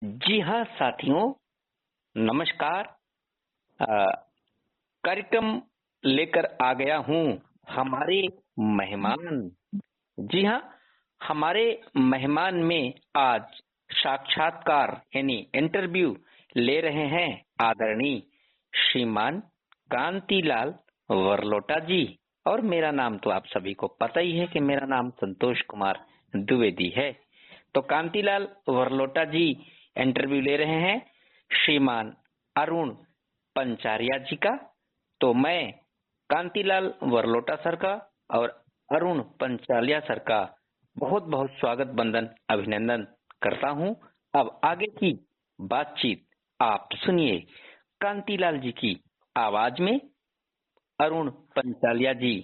जी हाँ साथियों, नमस्कार। अ, कार्यक्रम लेकर आ गया हूँ हमारे मेहमान। जी हाँ, हमारे मेहमान में आज साक्षात्कार यानी इंटरव्यू ले रहे हैं आदरणीय श्रीमान कांतिलाल वरलोटा जी। और मेरा नाम तो आप सभी को पता ही है कि मेरा नाम संतोष कुमार द्विवेदी है। तो कांतिलाल वरलोटा जी इंटरव्यू ले रहे हैं श्रीमान अरुण पंचारिया जी का। तो मैं कांतिलाल वरलोटा सर का और अरुण पंचालिया सर का बहुत बहुत स्वागत बंदन अभिनंदन करता हूं। अब आगे की बातचीत आप सुनिए कांतिलाल जी की आवाज में, अरुण पंचालिया जी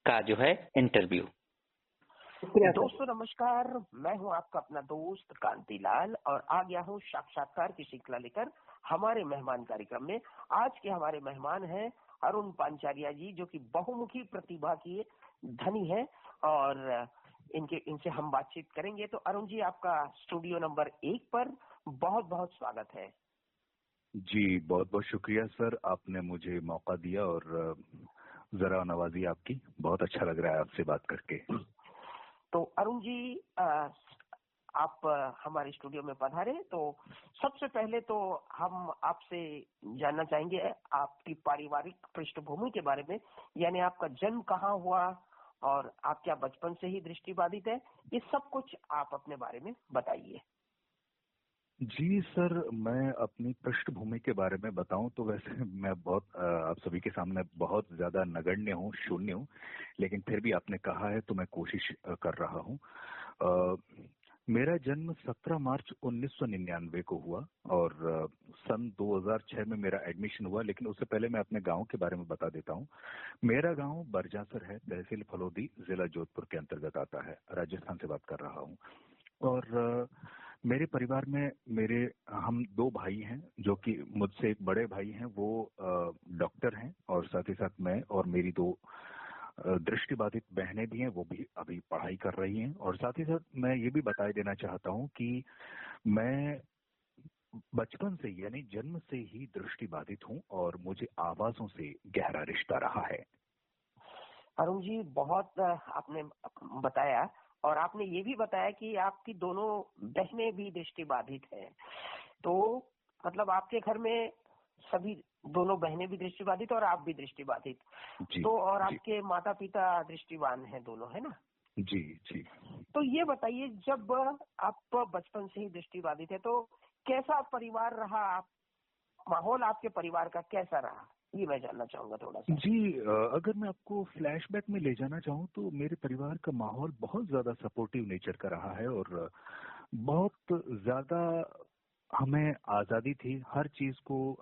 का जो है इंटरव्यू। दोस्तों नमस्कार, मैं हूं आपका अपना दोस्त कांतिलाल और आ गया हूं साक्षात्कार की श्रृंखला लेकर हमारे मेहमान कार्यक्रम में। आज के हमारे मेहमान हैं अरुण पांचालिया जी, जो कि बहुमुखी प्रतिभा की धनी है और इनसे हम बातचीत करेंगे। तो अरुण जी, आपका स्टूडियो नंबर 1 पर बहुत बहुत स्वागत है। जी, बहुत बहुत शुक्रिया सर, आपने मुझे मौका दिया और जरा नवाजी आपकी। बहुत अच्छा लग रहा है आपसे बात करके। तो अरुण जी, आप हमारे स्टूडियो में पधारे। तो सबसे पहले तो हम आपसे जानना चाहेंगे आपकी पारिवारिक पृष्ठभूमि के बारे में, यानी आपका जन्म कहाँ हुआ और आप क्या बचपन से ही दृष्टिबाधित है, ये सब कुछ आप अपने बारे में बताइए। जी सर, मैं अपनी पृष्ठभूमि के बारे में बताऊं तो वैसे मैं बहुत आप सभी के सामने बहुत ज्यादा नगण्य हूँ, शून्य हूँ, लेकिन फिर भी आपने कहा है तो मैं कोशिश कर रहा हूँ। मेरा जन्म 17 मार्च 1999 को हुआ और सन 2006 में मेरा एडमिशन हुआ। लेकिन उससे पहले मैं अपने गांव के बारे में बता देता हूँ। मेरा गांव बरजासर है, तहसील फलोदी, जिला जोधपुर के अंतर्गत आता है। राजस्थान से बात कर रहा हूँ। और मेरे परिवार में हम 2 भाई हैं, जो कि मुझसे एक बड़े भाई हैं, वो डॉक्टर हैं, और साथ ही साथ मैं और मेरी 2 दृष्टिबाधित बहनें भी हैं, वो भी अभी पढ़ाई कर रही हैं। और साथ ही साथ मैं ये भी बता देना चाहता हूँ कि मैं बचपन से यानी जन्म से ही दृष्टिबाधित हूँ और मुझे आवाजों से गहरा रिश्ता रहा है। अरुण जी, बहुत आपने बताया और आपने ये भी बताया कि आपकी दोनों बहनें भी दृष्टिबाधित हैं। तो मतलब आपके घर में सभी दोनों बहनें भी दृष्टिबाधित और आप भी दृष्टिबाधित, तो और आपके माता पिता दृष्टिवान हैं दोनों, है ना? जी जी। तो ये बताइए, जब आप बचपन से ही दृष्टिबाधित है तो कैसा परिवार रहा, माहौल आपके परिवार का कैसा रहा, ये मैं जानना चाहूंगा थोड़ा सा। जी, अगर मैं आपको फ्लैशबैक में ले जाना चाहूँ तो मेरे परिवार का माहौल बहुत ज्यादा सपोर्टिव नेचर का रहा है और बहुत ज्यादा हमें आजादी थी।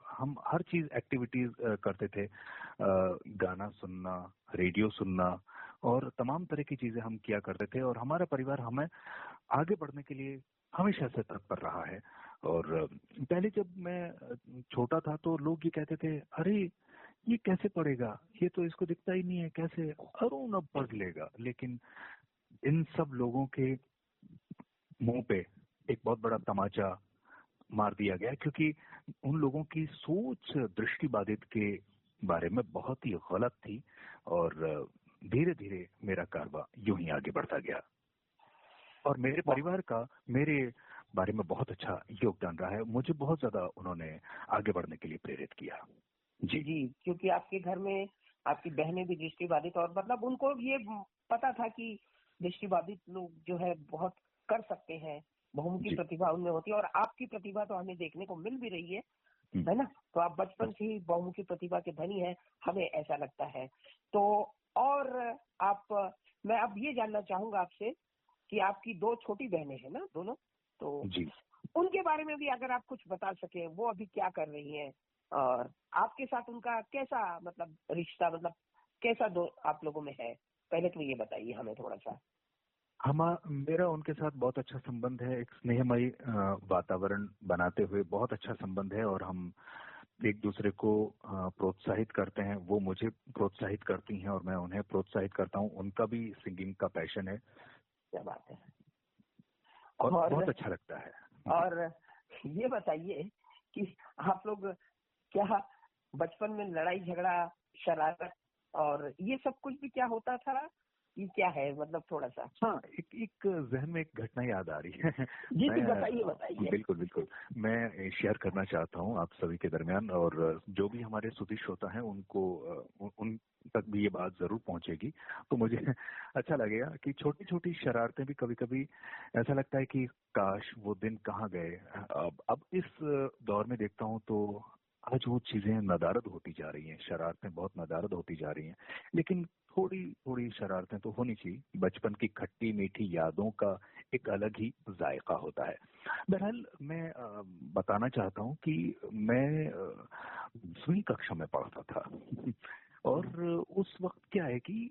हम हर चीज एक्टिविटीज करते थे। गाना सुनना, रेडियो सुनना और तमाम तरह की चीजें हम किया करते थे। और हमारा परिवार हमें आगे बढ़ने के लिए हमेशा से तत्पर रहा है। और पहले जब मैं छोटा था तो लोग ये कहते थे, अरे ये कैसे पढ़ेगा, ये तो इसको दिखता ही नहीं है, कैसे अरुण अब पढ़ लेगा। लेकिन इन सब लोगों के मुंह पे एक बहुत बड़ा तमाचा मार दिया गया, क्योंकि उन लोगों की सोच दृष्टिबाधित के बारे में बहुत ही गलत थी। और धीरे धीरे मेरा कारवां यूं ही आगे बढ़ता गया और मेरे परिवार का मेरे बारे में बहुत अच्छा योगदान रहा है। मुझे बहुत ज्यादा उन्होंने आगे बढ़ने के लिए प्रेरित किया। जी, क्योंकि आपके घर में आपकी बहनें भी दृष्टिबाधित और मतलब उनको ये पता था कि दृष्टिबाधित लोग जो है बहुत कर सकते हैं, बहुमुखी प्रतिभा उनमें होती है और आपकी प्रतिभा तो हमें देखने को मिल भी रही है ना? तो आप बचपन से ही बहुमुखी प्रतिभा के धनी हैं, हमें ऐसा लगता है। तो और मैं अब ये जानना चाहूंगा आपसे कि आपकी 2 छोटी बहनें हैं ना, दोनों, तो जी, उनके बारे में भी अगर आप कुछ बता सके, वो अभी क्या कर रही हैं और आपके साथ उनका कैसा मतलब रिश्ता, मतलब कैसा दो आप लोगों में है, पहले तो ये बताइए हमें थोड़ा सा। मेरा उनके साथ बहुत अच्छा संबंध है। एक स्नेहमयी वातावरण बनाते हुए बहुत अच्छा संबंध है और हम एक दूसरे को प्रोत्साहित करते हैं। वो मुझे प्रोत्साहित करती हैं और मैं उन्हें प्रोत्साहित करता हूँ। उनका भी सिंगिंग का पैशन है। क्या बात है। और बहुत अच्छा लगता है। और ये बताइए कि आप लोग क्या बचपन में लड़ाई झगड़ा, शरारत और ये सब कुछ भी क्या होता था? ये क्या है मतलब थोड़ा सा? हाँ, एक जहन में एक घटना याद आ रही है। जी जी, मैं बताइए बताइए। बिल्कुल बिल्कुल मैं शेयर करना चाहता हूँ आप सभी के दरमियान, और जो भी हमारे सुधी श्रोता हैं उनको उन तक भी ये बात जरूर पहुंचेगी, तो मुझे अच्छा लगेगा कि छोटी छोटी शरारतें भी कभी कभी ऐसा लगता है कि काश वो दिन कहाँ गए। अब इस दौर में देखता हूँ तो आज वो चीजें नदारद होती जा रही हैं, शरारतें बहुत नदारद होती जा रही हैं, लेकिन थोड़ी थोड़ी शरारतें तो होनी चाहिए। बचपन की खट्टी मीठी यादों का एक अलग ही जायका होता है। बहरहाल मैं बताना चाहता हूँ कि मैं 10वीं कक्षा में पढ़ता था और उस वक्त क्या है कि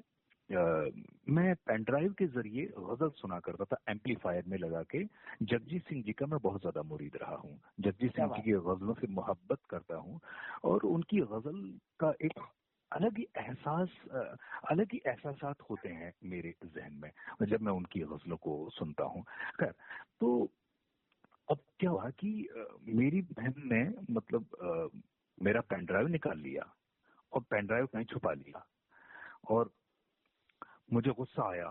मैं पेन ड्राइव के जरिए गजल सुना करता था, एम्पलीफायर में लगा के। जगजीत सिंह जी का मैं बहुत ज्यादा मुरीद रहा हूँ, जगजीत क्या सिंह जी बात। की गजलों से मोहब्बत करता हूँ, और उनकी गजल का एक अलग ही एहसास, अलग ही एहसासात होते हैं मेरे जहन में जब मैं उनकी गजलों को सुनता हूँ। खैर, तो अब क्या हुआ कि मेरी बहन ने मतलब मेरा पेन ड्राइव निकाल लिया और पेन ड्राइव कहीं छुपा लिया, और मुझे गुस्सा आया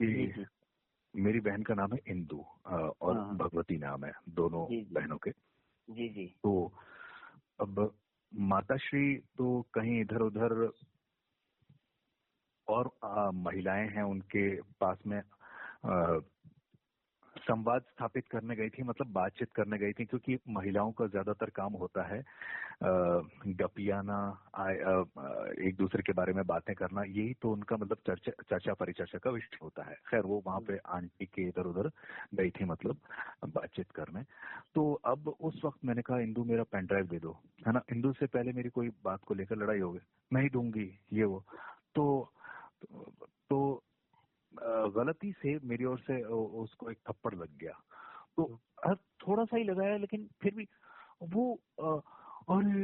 जी कि जी मेरी बहन का नाम है इंदु और हाँ भगवती नाम है दोनों जी जी बहनों के। जी जी तो अब माताश्री तो कहीं इधर उधर, और महिलाएं हैं उनके पास में संवाद स्थापित करने गई थी, मतलब बातचीत करने गई थी, क्योंकि महिलाओं का ज्यादातर काम होता है गपियाना, एक दूसरे के बारे में बातें करना, यही तो उनका मतलब चर्चा परिचर्चा का विषय होता है। खैर, वो वहां पे आंटी के इधर उधर गई थी मतलब बातचीत करने। तो अब उस वक्त मैंने कहा, इंदु मेरा पेन ड्राइव दे दो, है ना। इंदु से पहले मेरी कोई बात को लेकर लड़ाई हो गई, मैं ही दूंगी ये वो, तो तो गलती से मेरी ओर से उसको एक थप्पड़ लग गया। तो थोड़ा सा ही लगा है, लेकिन फिर भी वो अरे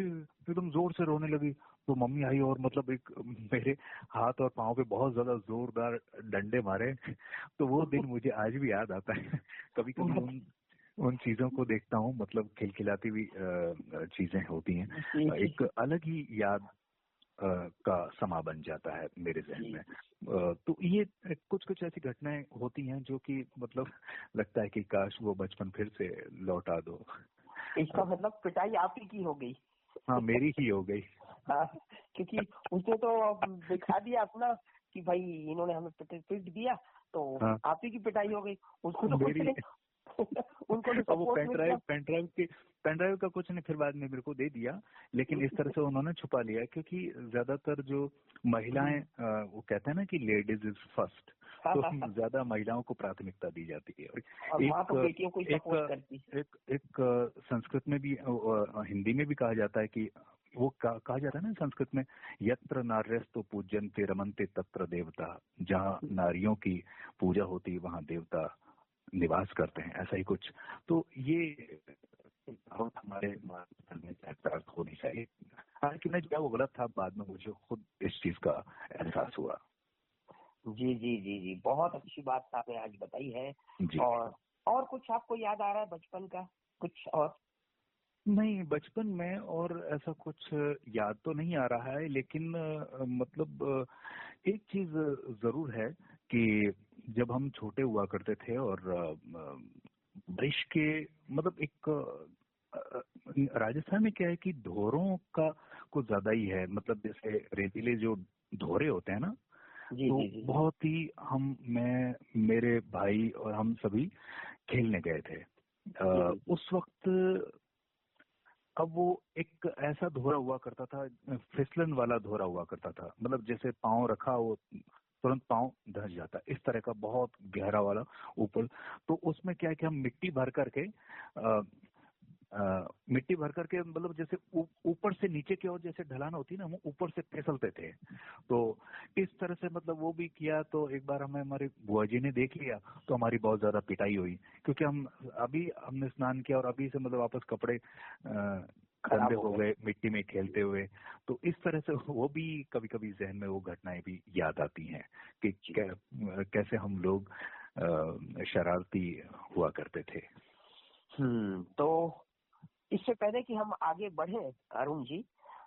एकदम जोर से रोने लगी। तो मम्मी आई और मतलब एक मेरे हाथ और पाँव पे बहुत ज्यादा जोरदार डंडे मारे। तो वो दिन मुझे आज भी याद आता है। कभी कभी उन चीजों को देखता हूँ, मतलब खिलखिलाती हुई चीजें होती हैं, एक अलग ही याद का समा बन जाता है मेरे जहन में। तो ये कुछ कुछ ऐसी घटनाएं होती हैं जो कि मतलब लगता है कि काश वो बचपन फिर से लौटा दो। इसका मतलब पिटाई आप ही की हो गई। हाँ, मेरी ही हो गई। हाँ, क्योंकि उसने तो दिखा दिया अपना कि भाई इन्होंने हमें पीट दिया, तो हाँ, आप ही की पिटाई हो गई। उसको तो कुछ मेरी नहीं। उनको तो वो सपोर्ट मिल गया। पेन ड्राइव का कुछ नहीं, फिर बाद में मेरे को दे दिया, लेकिन इस तरह से उन्होंने छुपा लिया, क्योंकि ज्यादातर जो महिलाएं वो कहते हैं ना कि लेडीज इज फर्स्ट, तो ज्यादा महिलाओं को प्राथमिकता दी जाती है। और माँ तो बेटियों को ही सपोर्ट करती। एक संस्कृत में भी हिंदी में भी कहा जाता है कि वो कहा जाता है ना संस्कृत में, यत्र नार्यस्तु पूज्यन्ते रमन्ते तत्र देवता, जहाँ नारियों की पूजा होती है वहाँ देवता निवास करते हैं, ऐसा ही कुछ। तो ये बहुत हमारे मन में चरितार्थ होनी चाहिए। हालांकि मैं जो वो गलत था, बाद में मुझे खुद इस चीज का एहसास हुआ। जी जी जी जी, बहुत अच्छी बात आपने आज बताई है। जी। और कुछ आपको याद आ रहा है बचपन का कुछ? और नहीं, बचपन में और ऐसा कुछ याद तो नहीं आ रहा है, लेकिन मतलब एक चीज जरूर है कि जब हम छोटे हुआ करते थे और बारिश के मतलब एक राजस्थान में क्या है कि धोरों का कुछ ज्यादा ही है, मतलब जैसे रेतीले जो धोरे होते हैं ना, जी तो जी जी बहुत ही मैं मेरे भाई और हम सभी खेलने गए थे उस वक्त। अब वो एक ऐसा धोरा हुआ करता था, फिसलन वाला धोरा हुआ करता था, मतलब जैसे पाँव रखा वो तुरंत पाँव धंस जाता, इस तरह का बहुत गहरा वाला ऊपर। तो उसमें क्या है कि हम मिट्टी भर करके मतलब जैसे ऊपर से नीचे की ओर जैसे ढलान होती है ना, हम ऊपर से फिसलते थे। तो इस तरह से मतलब वो भी किया। तो एक बार हमें हमारे बुआ जी ने देख लिया, तो हमारी बहुत ज्यादा पिटाई हुई, क्योंकि हमने स्नान किया और अभी से मतलब वापस कपड़े गंदे हो गए मिट्टी में खेलते हुए। तो इस तरह से वो भी कभी कभी जहन में वो घटनाएं भी याद आती हैं कि कैसे हम लोग शरारती हुआ करते थे। तो इससे पहले कि हम आगे बढ़े अरुण जी,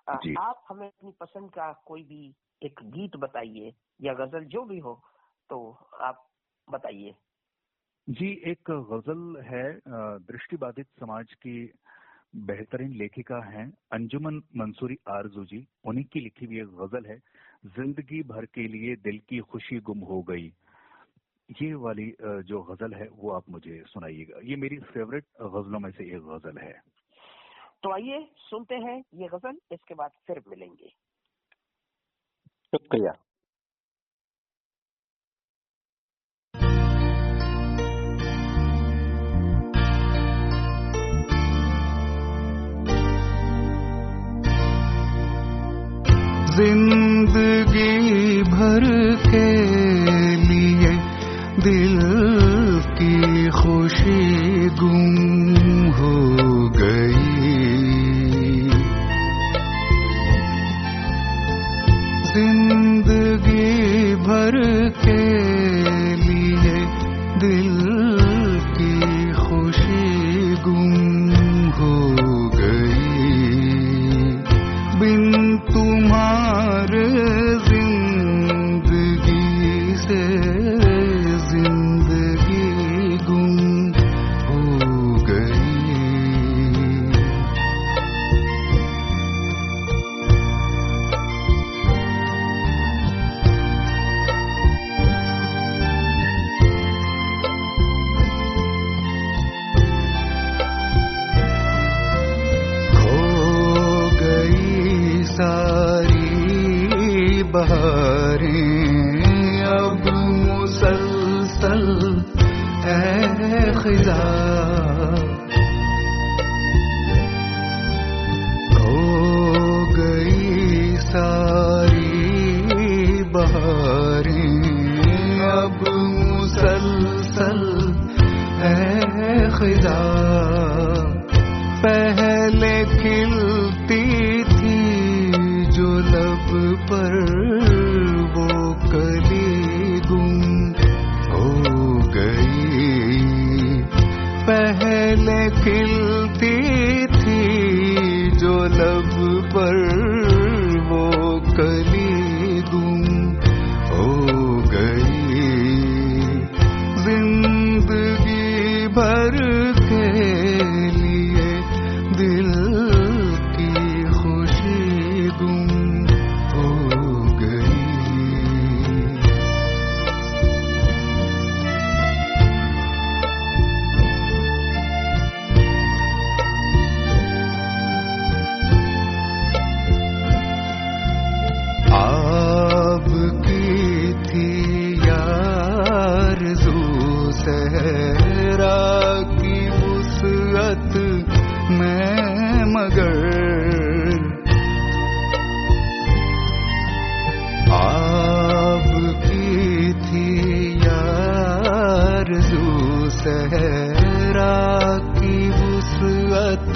आप हमें अपनी पसंद का कोई भी एक गीत बताइए या गजल जो भी हो, तो आप बताइए। जी, एक गजल है, दृष्टिबाधित समाज की बेहतरीन लेखिका हैं अंजुमन मंसूरी आरजू जी, उन्हीं की लिखी हुई एक गजल है, जिंदगी भर के लिए दिल की खुशी गुम हो गई। ये वाली जो गजल है वो आप मुझे सुनाइएगा, ये मेरी फेवरेट गजलों में से एक गजल है। तो आइए सुनते हैं ये गजल, इसके बाद फिर मिलेंगे। शुक्रिया। जिंदगी भर के लिए दिल की खुशी गुम हो गई। जिंदगी भर के लिए दिल की खुशी गुम हो गई। बिन तुम्हारे जिंदगी से जिंदगी गुम हो गई। खो गई सारी बहारें अब मुसलसल ऐ खिज़ा। खो गई सारी बहारें अब मुसलसल ऐ खिज़ा। पहले खिलती थी जो लब पर वो कली गुम हो गई। पहले खिलती थी जो लब पर वो कली गुम हो गई। जिंदगी भर के लिए दिल की खुशी गुम हो गई। आपकी थी आरज़ू सहरा की वुसअत में मगर। आपकी थी आरज़ू सहरा की वुसअत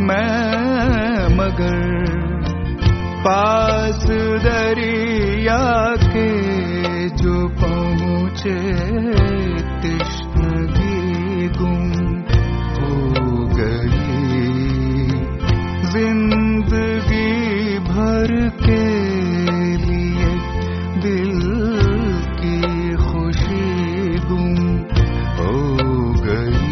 में मगर। पास दरिया के जो पहुँचे तृष्णगी गुम हो गई। जिंदगी भर के लिए दिल की खुशी गुम हो गई।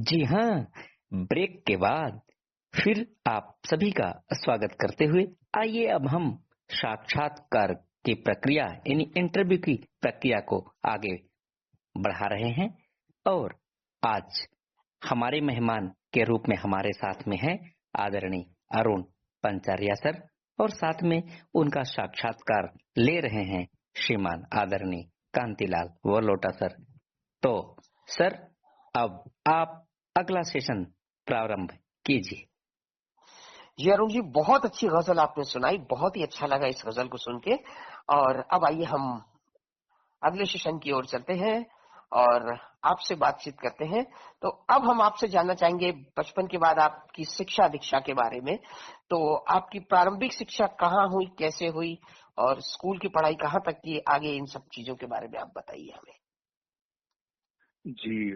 जी हाँ, ब्रेक के बाद फिर आप सभी का स्वागत करते हुए आइए अब हम साक्षात्कार की प्रक्रिया यानी इंटरव्यू की प्रक्रिया को आगे बढ़ा रहे हैं और आज हमारे मेहमान के रूप में हमारे साथ में है आदरणीय अरुण पंचारिया सर और साथ में उनका साक्षात्कार ले रहे हैं श्रीमान आदरणीय कांतिलाल वलोटा सर। तो सर अब आप अगला सेशन प्रारंभ कीजिए। जी अरुण जी, बहुत अच्छी गजल आपने सुनाई, बहुत ही अच्छा लगा इस गजल को सुन के। और अब आइए हम अगले सेशन की ओर चलते हैं और आपसे बातचीत करते हैं। तो अब हम आपसे जानना चाहेंगे बचपन के बाद आपकी शिक्षा दीक्षा के बारे में। तो आपकी प्रारंभिक शिक्षा कहाँ हुई, कैसे हुई और स्कूल की पढ़ाई कहाँ तक की, आगे इन सब चीजों के बारे में आप बताइए हमें। जी,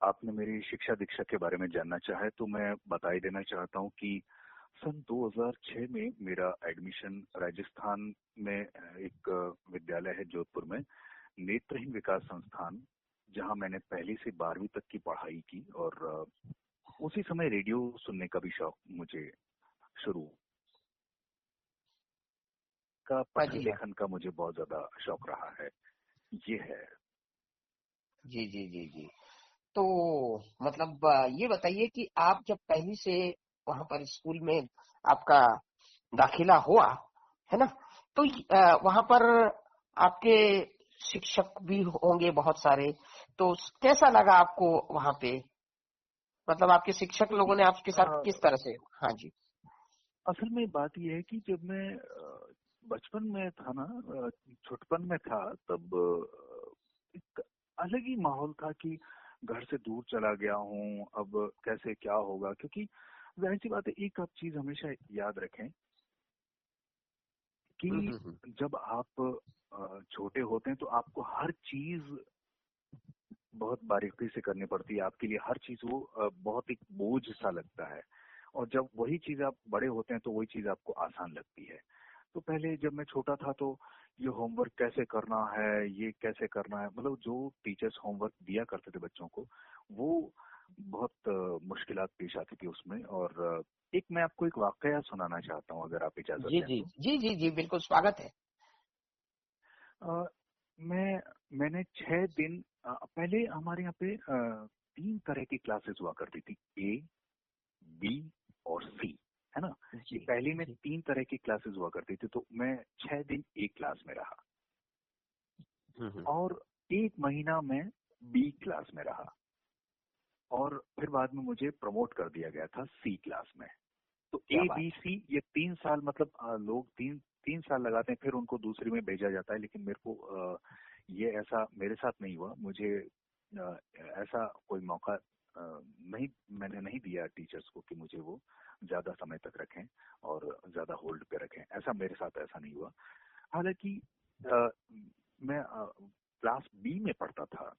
आपने मेरी शिक्षा दीक्षा के बारे में जानना चाहे तो मैं बता ही देना चाहता हूँ कि सन 2006 में मेरा एडमिशन राजस्थान में एक विद्यालय है जोधपुर में, नेत्रहीन विकास संस्थान, जहां मैंने पहली से 12वीं तक की पढ़ाई की। और उसी समय रेडियो सुनने का भी शौक मुझे शुरू का, हाँ पठन जी, हाँ लेखन का मुझे बहुत ज्यादा शौक रहा है। ये है। जी जी जी जी। तो मतलब ये बताइए कि आप जब पहली से वहां पर स्कूल में आपका दाखिला हुआ, है ना, तो वहां पर आपके शिक्षक भी होंगे बहुत सारे, तो कैसा लगा आपको वहां पे? मतलब आपके शिक्षक लोगों ने आपके साथ अ, किस तरह से? हाँ जी। असल में बात यह है कि जब मैं बचपन में था ना, छोटपन में था, तब एक अलग ही माहौल था कि घर से दूर चला गया हूँ, अब कैसे क्या होगा। क्योंकि जाहिर सी बात है, एक आप चीज हमेशा याद रखें कि हम्म। जब आप छोटे होते हैं तो आपको हर चीज बहुत बारीकी से करनी पड़ती है। आपके लिए हर चीज वो बहुत एक बोझ सा लगता है, और जब वही चीज आप बड़े होते हैं तो वही चीज आपको आसान लगती है। तो पहले जब मैं छोटा था तो ये होमवर्क कैसे करना है, ये कैसे करना है, मतलब जो टीचर्स होमवर्क दिया करते थे बच्चों को, वो बहुत मुश्किलात पेश आती थी उसमें। और एक मैं आपको एक वाकया सुनाना चाहता हूँ, अगर आप इजाजत जी दें जी तो। जी जी जी, बिल्कुल स्वागत है। अ, मैंने 6 दिन पहले हमारे यहाँ पे 3 तरह की क्लासेस हुआ करती थी, ए, बी और सी, है ना। ये जी पहले में जी। 3 तरह की क्लासेस हुआ करती थी, तो मैं 6 दिन ए क्लास में रहा हम्म। और 1 महीना मैं बी क्लास में रहा, और फिर बाद में मुझे प्रमोट कर दिया गया था सी क्लास में। तो क्या ए बात बी है। सी ये 3 साल, मतलब लोग तीन तीन साल लगाते हैं, फिर उनको दूसरी में भेजा जाता है। लेकिन मेरे को ये ऐसा मेरे साथ नहीं हुआ। मुझे ऐसा कोई मौका नहीं, मैंने नहीं दिया टीचर्स को कि मुझे वो ज्यादा समय तक रखें और ज्यादा होल्ड पे रखें। ऐसा मेरे साथ ऐसा नहीं हुआ। हालांकि अ, मैं क्लास बी में पढ़ता था,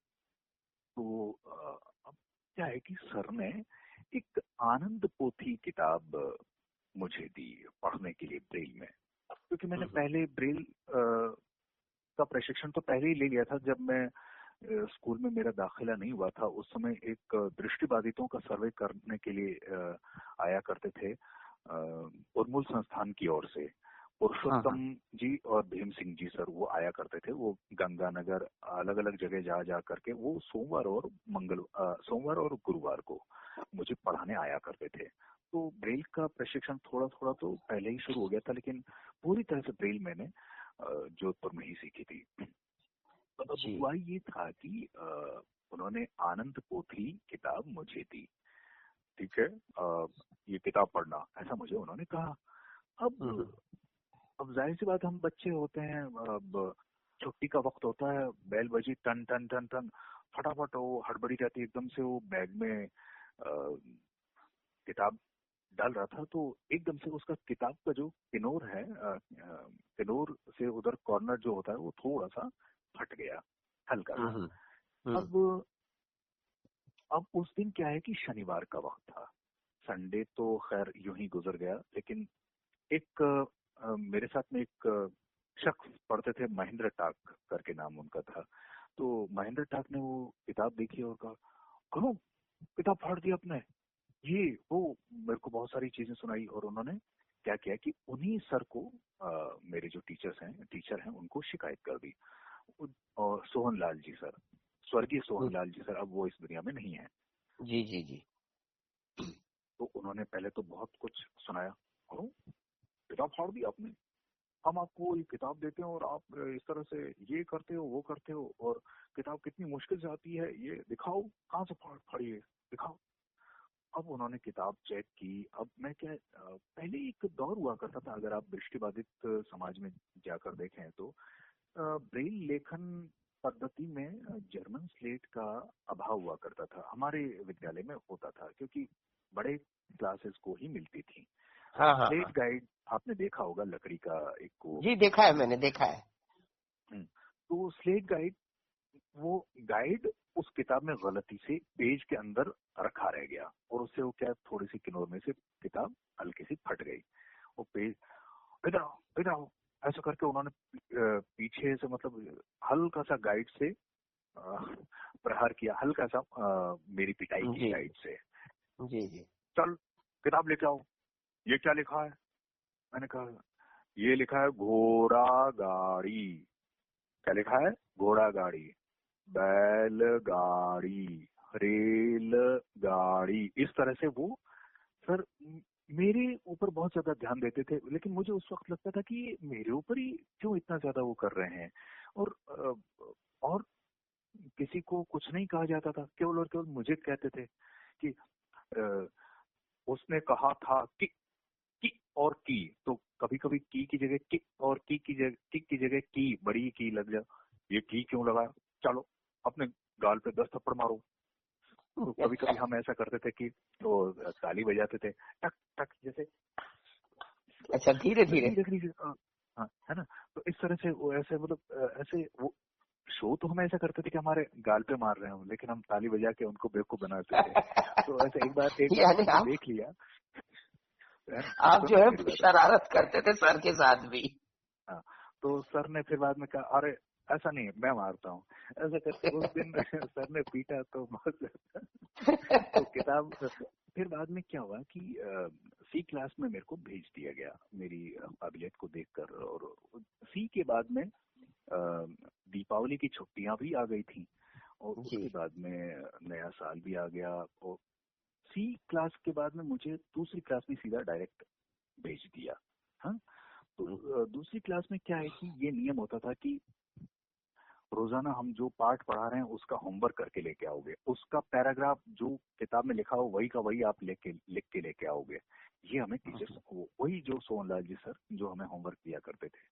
तो अब क्या है कि सर ने एक आनंद पोथी किताब मुझे दी पढ़ने के लिए ब्रेल में। क्योंकि मैंने पहले ब्रेल का प्रशिक्षण तो पहले ही ले लिया था। जब मैं स्कूल में मेरा दाखिला नहीं हुआ था, उस समय एक दृष्टिबाधितों का सर्वे करने के लिए आया करते थे उर्मुल संस्थान की ओर से। हाँ पुरुषोत्तम हाँ। जी और भीम सिंह जी सर वो आया करते थे। वो गंगानगर अलग अलग जगह जा जा करके वो सोमवार और गुरुवार को मुझे पढ़ाने आया करते थे। तो ब्रेल का प्रशिक्षण थोड़ा थोड़ा तो पहले ही शुरू हो गया था, लेकिन पूरी तरह से ब्रेल मैंने जोधपुर में ही सीखी थी। तो अब जी। हुआ ये था कि उन्होंने आनंद पोथी किताब मुझे दी। ठीक है, ये किताब पढ़ना, ऐसा मुझे उन्होंने कहा। अब हम्म। अब जाहिर सी बात, हम बच्चे होते हैं, अब छुट्टी का वक्त होता है, बेल बजी, टन टन टन टन, फटाफट वो हड़बड़ी रहती है, एकदम से वो बैग में किताब डाल रहा था, तो एकदम से उसका किताब का जो किनोर है, किनोर से उधर कॉर्नर जो होता है वो थोड़ा सा फट गया, हल्का सा। हम्म। हम्म। अब अब उस दिन क्या है कि शनिवार का वक्त था। संडे तो खैर यूं ही गुजर गया, लेकिन एक मेरे साथ में एक शख्स पढ़ते थे, महेंद्र टाक करके नाम उनका था। तो महेंद्र टाक ने वो किताब देखी और कहा, कहो किताब फाड़ दी आपने, ये वो मेरे को बहुत सारी चीजें सुनाई। और उन्होंने क्या किया कि उन्हीं सर को मेरे जो टीचर हैं उनको शिकायत कर दी। और सोहन लाल जी सर, स्वर्गीय सोहन लाल जी सर, अब वो इस दुनिया में नहीं है। जी जी जी। तो उन्होंने पहले तो बहुत कुछ सुनाया, किताब फाड़ दी आपने, हम आपको ये किताब देते हैं और आप इस तरह से ये करते हो वो करते हो, और किताब कितनी मुश्किल से आती है, ये दिखाओ कहाँ से फाड़ी है, दिखाओ। अब उन्होंने किताब चेक की। अब मैं क्या, पहले एक दौर हुआ करता था, अगर आप दृष्टिबाधित समाज में जाकर देखें तो ब्रेल लेखन पद्धति में जर्मन स्लेट का अभाव हुआ करता था। हमारे विद्यालय में होता था क्योंकि बड़े क्लासेस को ही मिलती थी। हाँ हाँ स्लेट हाँ गाइड आपने देखा होगा, लकड़ी का एक को। जी, देखा है, मैंने देखा है। तो स्लेट गाइड, वो गाइड उस किताब में गलती से पेज के अंदर रखा रह गया, और उससे वो क्या, थोड़ी सी किनोर में से किताब हल्की सी फट गई। वो पेज, इधर आओ ऐसा करके उन्होंने पीछे से मतलब हल्का सा गाइड से प्रहार किया, हल्का सा मेरी पिटाई की जी गाइड से। जी जी। चल किताब लेके आओ, ये क्या लिखा है? मैंने कहा ये लिखा है घोड़ा गाड़ी। क्या लिखा है? घोड़ा गाड़ी, बैलगाड़ी, रेल गाड़ी। इस तरह से वो सर मेरे ऊपर बहुत ज्यादा ध्यान देते थे, लेकिन मुझे उस वक्त लगता था कि ये मेरे ऊपर ही क्यों इतना ज्यादा वो कर रहे हैं। और किसी को कुछ नहीं कहा जाता था, केवल और केवल मुझे कहते थे कि अ, उसने कहा था की और की। तो कभी कभी की जगह किक और किक की जगह की, बड़ी की लग जा, ये की क्यों लगाया, चलो अपने गाल पे 10 थप्पड़ मारो। तो कभी कभी हम ऐसा करते थे कि तो ताली बजाते थे, टक टक जैसे। अच्छा, धीरे धीरे। हाँ, है ना। तो इस तरह से वो ऐसे मतलब ऐसे वो शो तो हम ऐसा करते थे कि हमारे गाल पे मार रहे हो, लेकिन हम ताली बजा के उनको बेवकूफ बनाते थे। तो ऐसे एक बार यानी मैंने आप देख लिया, आप जो है शरारत करते थे सर के साथ भी। हाँ, तो सर ने फिर बाद में कहा अरे ऐसा नहीं, मैं मारता हूँ, ऐसा करके उस दिन सर ने पीटा तो बहुत ज्यादा। तो किताब फिर बाद में क्या हुआ कि सी क्लास में मेरे को भेज दिया गया मेरी काबिलियत को देखकर। और सी के बाद में दीपावली की छुट्टियां भी आ गई थी, और उसके बाद में नया साल भी आ गया। और सी क्लास के बाद में मुझे दूसरी क्लास में सीधा डायरेक्ट भेज दिया। हाँ, तो दूसरी क्लास में क्या है कि ये नियम होता था कि रोजाना हम जो पाठ पढ़ा रहे हैं उसका होमवर्क करके लेके आओगे, उसका पैराग्राफ जो किताब में लिखा हो वही का वही आप लिख के लेके आओगे। ये हमें टीचर्स, वही जो सोहनलाल जी सर जो हमें होमवर्क दिया करते थे।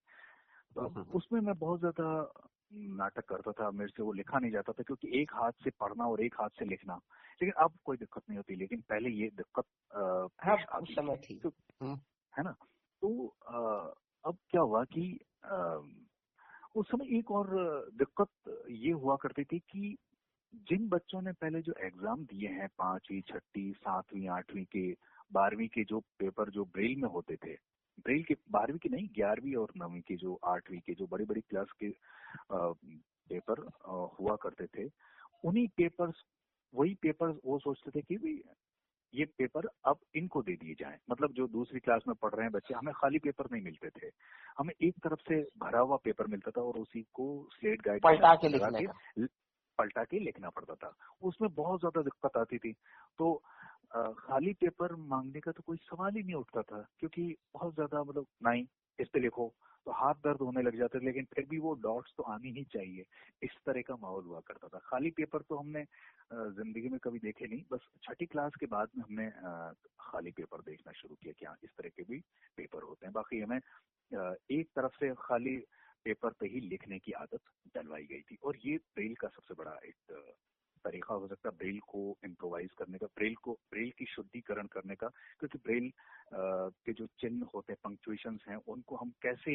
तो अब उसमें मैं बहुत ज्यादा नाटक करता था, मेरे से वो लिखा नहीं जाता था, क्योंकि एक हाथ से पढ़ना और एक हाथ से लिखना। लेकिन अब कोई दिक्कत नहीं होती, लेकिन पहले ये दिक्कत पेश आती थी, है ना। तो अब क्या हुआ कि उस समय एक और दिक्कत ये हुआ करती थी कि जिन बच्चों ने पहले जो एग्जाम दिए हैं 5वीं 6वीं 7वीं 8वीं के 12वीं के जो पेपर जो ब्रेल में होते थे, ब्रेल के 12वीं के नहीं 11वीं और 9वीं के जो 8वीं के जो बड़ी बड़ी क्लास के पेपर हुआ करते थे, उन्हीं पेपर्स वही पेपर्स वो सोचते थे कि भाई ये पेपर अब इनको दे दिए जाएं। मतलब जो दूसरी क्लास में पढ़ रहे हैं बच्चे, हमें खाली पेपर नहीं मिलते थे, हमें एक तरफ से भरा हुआ पेपर मिलता था और उसी को स्लेट गाइड पलटा के लिखना पड़ता था। उसमें बहुत ज्यादा दिक्कत आती थी। तो खाली पेपर मांगने का तो कोई सवाल ही नहीं उठता था, क्योंकि बहुत ज्यादा मतलब नहीं इस पे लिखो तो हाथ दर्द होने लग जाते, लेकिन फिर भी वो डॉट्स तो आनी ही चाहिए। इस तरह का माहौल हुआ करता था। खाली पेपर तो हमने जिंदगी में कभी देखे नहीं, बस 6ठी क्लास के बाद में हमने खाली पेपर देखना शुरू किया कि हाँ इस तरह के भी पेपर होते हैं। बाकी हमें एक तरफ से खाली पेपर पे ही लिखने की आदत डलवाई गई थी। और ये ब्रेल का सबसे बड़ा एक तरीका हो सकता है ब्रेल को इम्प्रोवाइज करने का, ब्रेल की शुद्धिकरण करने का, क्योंकि ब्रेल के जो चिन्ह होते हैं, पंक्चुएशंस हैं, उनको हम कैसे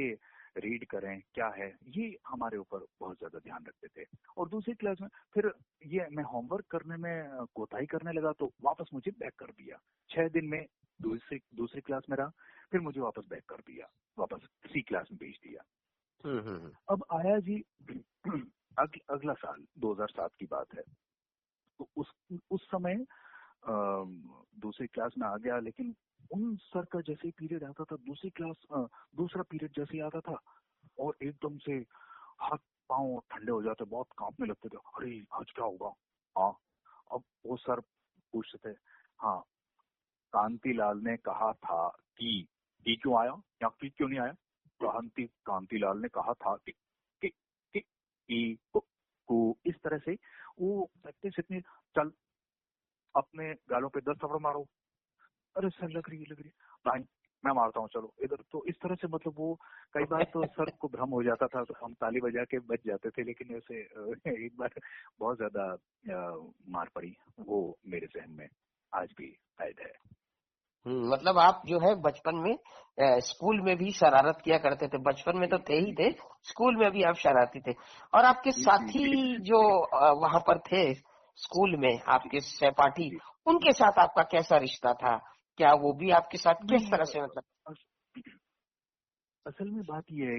रीड करें क्या है, ये हमारे ऊपर बहुत ज्यादा ध्यान रखते थे। और दूसरी क्लास में फिर ये मैं होमवर्क करने में कोताही करने लगा तो वापस मुझे बैक कर दिया। 6 दिन में दूसरी क्लास में रहा, फिर मुझे वापस बैक कर दिया, वापस सी क्लास में भेज दिया। अब आया जी अगला साल 2007 की बात है। तो उस समय दूसरी क्लास में आ गया, लेकिन उन सर का जैसे ही पीरियड आता था, दूसरा पीरियड जैसे ही आता था और एकदम से हाथ पांव ठंडे हो जाते, बहुत कांपने लगते थे। अरे आज क्या होगा? हाँ, अब वो सर पूछते थे, हाँ कांतिलाल ने कहा था कि क्यों आया या कि क्यों नहीं आया? कांतिलाल ने कहा था कि को इस तरह से वो प्रैक्टिस इतनी, चल अपने गालों पे 10 थप्पड़ मारो। अरे सर लग रही नहीं, मैं मारता हूँ, चलो इधर। तो इस तरह से मतलब वो कई बार तो सर को भ्रम हो जाता था, तो हम ताली बजा के बच जाते थे, लेकिन ऐसे एक बार बहुत ज्यादा मार पड़ी, वो मेरे जहन में आज भी कैद है। मतलब आप जो है बचपन में स्कूल में भी शरारत किया करते थे। बचपन में तो थे ही थे, स्कूल में भी आप शरारती थे। और आपके साथी जो वहां पर थे स्कूल में, आपके सहपाठी, उनके साथ आपका कैसा रिश्ता था? क्या वो भी आपके साथ किस तरह से, मतलब? असल में बात यह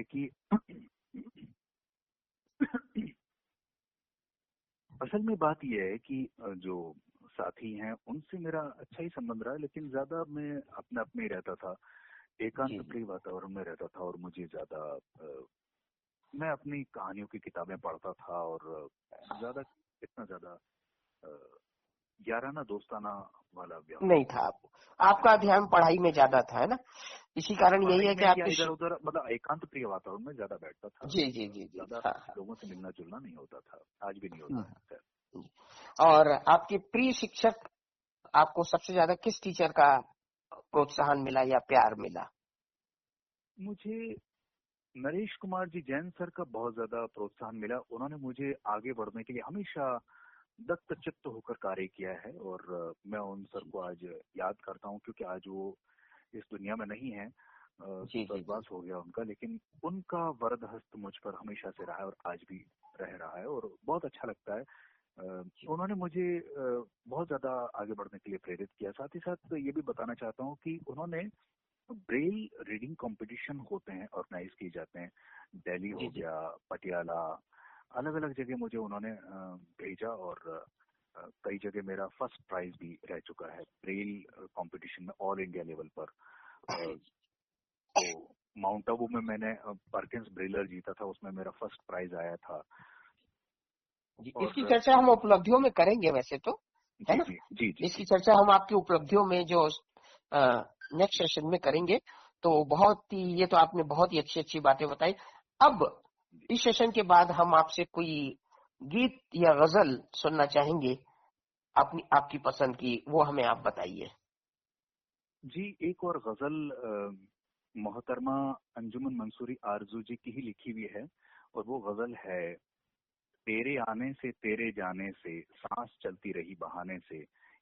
है कि जो साथी हैं उनसे मेरा अच्छा ही संबंध रहा है, लेकिन ज्यादा मैं अपने ही रहता था, एकांत प्रिय वातावरण में रहता था, और मुझे ज्यादा मैं अपनी कहानियों की किताबें पढ़ता था, और इतना ज्यादा याराना दोस्ताना वाला व्यवहार नहीं था। आपका ध्यान पढ़ाई में ज्यादा था, है ना? इसी कारण यही है कि आपके इधर उधर मतलब एकांत प्रिय वातावरण में ज्यादा बैठता था। जी। ज्यादा लोगों से मिलना जुलना नहीं होता था, आज भी नहीं होता है। और आपके प्रिय शिक्षक, आपको सबसे ज्यादा किस टीचर का प्रोत्साहन मिला या प्यार मिला? मुझे नरेश कुमार जी जैन सर का बहुत ज्यादा प्रोत्साहन मिला। उन्होंने मुझे आगे बढ़ने के लिए हमेशा दत्तचित्त होकर कार्य किया है, और मैं उन सर को आज याद करता हूँ, क्योंकि आज वो इस दुनिया में नहीं है, स्वर्गवास हो गया उनका, लेकिन उनका वरद हस्त मुझ पर हमेशा से रहा है और आज भी रह रहा है, और बहुत अच्छा लगता है। उन्होंने मुझे बहुत ज्यादा आगे बढ़ने के लिए प्रेरित किया। साथ ही साथ ये भी बताना चाहता हूँ कि उन्होंने ब्रेल रीडिंग कंपटीशन होते हैं, ऑर्गेनाइज किए जाते हैं, दिल्ली हो गया, पटियाला, अलग अलग जगह मुझे उन्होंने भेजा, और कई जगह मेरा फर्स्ट प्राइज भी रह चुका है ब्रेल कंपटीशन में, ऑल इंडिया लेवल पर। तो माउंट आबू में मैंने परकिंस ब्रेलर जीता था, उसमें मेरा फर्स्ट प्राइज आया था। इसकी चर्चा हम उपलब्धियों में करेंगे वैसे तो, है ना? जी। इसकी चर्चा हम आपकी उपलब्धियों में जो नेक्स्ट सेशन में करेंगे। तो ये तो आपने बहुत ही अच्छी बातें बताई। अब इस सेशन के बाद हम आपसे कोई गीत या गजल सुनना चाहेंगे, आपकी पसंद की, वो हमें आप बताइए। जी, एक और गजल मोहतरमा अंजुमन मंसूरी आरजू जी की ही लिखी हुई है, और वो गजल है, तेरे आने से तेरे जाने से सांस चलती रही बहाने से।